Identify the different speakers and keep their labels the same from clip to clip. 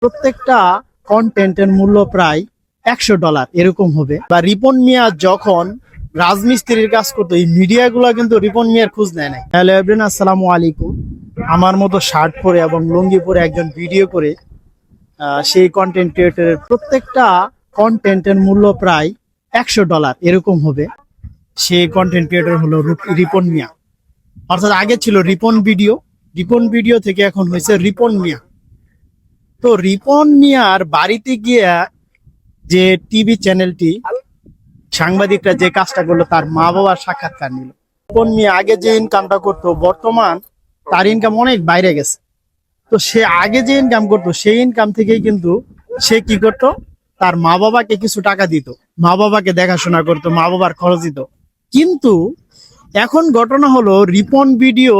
Speaker 1: প্রত্যেকটা কন্টেন্টের মূল্য প্রায় $100 এরকম হবে। বা রিপন মিয়া যখন রাজমিস্ত্রির কাজ করতো, এই মিডিয়াগুলো কিন্তু রিপন মিয়ার খোঁজ নেয় নাই। হ্যালো এভরিওয়ান, আসসালামু আলাইকুম। আমার মতো শার্ট পরে এবং লুঙ্গি পরে একজন ভিডিও করে সেই কন্টেন্ট ক্রিয়েটরের প্রত্যেকটা কন্টেন্টের মূল্য প্রায় $100 এরকম হবে। সেই কন্টেন্ট ক্রিয়েটর হলো রিপন মিয়া। অর্থাৎ আগে ছিল রিপন ভিডিও থেকে এখন হয়েছে রিপন মিয়া। তো রিপন মিয়ার বাড়িতে গিয়া যে টিভি চ্যানেলটি সাংবাদিকরা যে কাজটা করলো, তার মা বাবার সাক্ষাৎকার নিল। রিপন মিয়া আগে যে ইনকামটা করতো, বর্তমান তার ইনকাম অনেক বাইরে গেছে। তো সে আগে যে ইনকাম করতো, সেই ইনকাম থেকেই কিন্তু সে কি করতো, তার মা বাবাকে কিছু টাকা দিত, মা বাবাকে দেখাশোনা করতো, মা বাবার খরচ দিত। কিন্তু এখন ঘটনা হলো, রিপন ভিডিও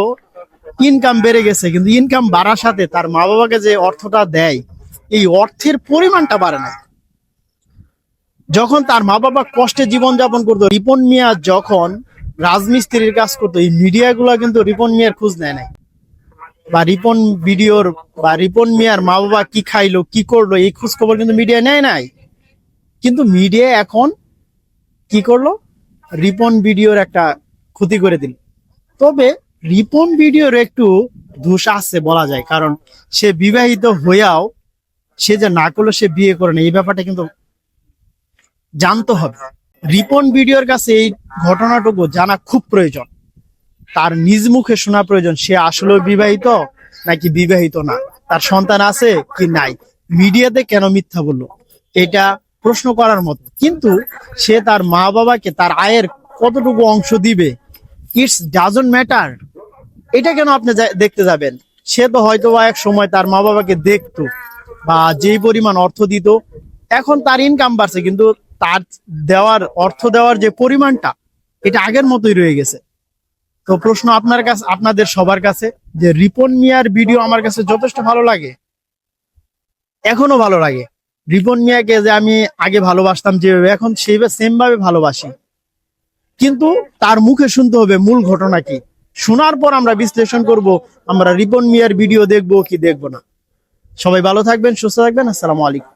Speaker 1: ইনকাম বেড়ে গেছে, কিন্তু ইনকাম বাড়ার সাথে তার মা বাবাকে যে অর্থটা দেয়, এই অর্থের পরিমাণটা বাড়ে না। যখন তার মা বাবা কষ্টে জীবন যাপন করতো, রিপন মিয়া যখন রাজমিস্ত্রির কাজ করতো, এই মিডিয়াগুলো কিন্তু রিপন মিয়ার খোঁজ নেয় নাই। বা রিপন মিয়ার মা বাবা কি খাইলো, কি করলো, এই খোঁজ খবর কিন্তু মিডিয়া নেয় নাই। কিন্তু মিডিয়া এখন কি করলো, রিপন ভিডিওর একটা ক্ষতি করে দিল। তবে রিপন ভিডিওর একটু দোষ আছে বলা যায়, কারণ সে বিবাহিত হইয়াও সে যে না করলো, সে বিয়ে করে না, এই ব্যাপারটা কিন্তু জানতে হবে। রিপন ভিডিওর কাছে এই ঘটনাটুকু জানা খুব প্রয়োজন, তার নিজ মুখে শোনা প্রয়োজন। সে আসলে বিবাহিত নাকি বিবাহিত না, তার সন্তান আছে কি নাই, মিডিয়াতে কেন মিথ্যা বললো, এটা প্রশ্ন করার মতো। কিন্তু সে তার মা বাবাকে তার আয়ের কতটুকু অংশ দিবে, ইটস ডাজন্ট ম্যাটার। এটা কেন আপনি দেখতে যাবেন? সে তো হয়তো এক সময় তার মা বাবাকে দেখতো বা যেই পরিমাণ অর্থ দিত, এখন তার ইনকাম বাড়ছে, কিন্তু তার অর্থ দেওয়ার যে পরিমাণটা, এটা আগের মতোই রয়ে গেছে। তো প্রশ্ন আপনাদের সবার কাছে, যে রিপন মিয়ার ভিডিও আমার কাছে যথেষ্ট ভালো লাগে, এখনো ভালো লাগে। রিপন মিয়াকে যে আমি আগে ভালোবাসতাম যেভাবে, এখন সেইভাবে সেম ভাবে ভালোবাসি। কিন্তু তার মুখে শুনতে হবে মূল ঘটনা কি, শোনার পর আমরা বিশ্লেষণ করব, আমরা রিপন মিয়ার ভিডিও দেখবো কি দেখবো না। সবাই ভালো থাকবেন, সুস্থ থাকবেন। আসসালামু আলাইকুম।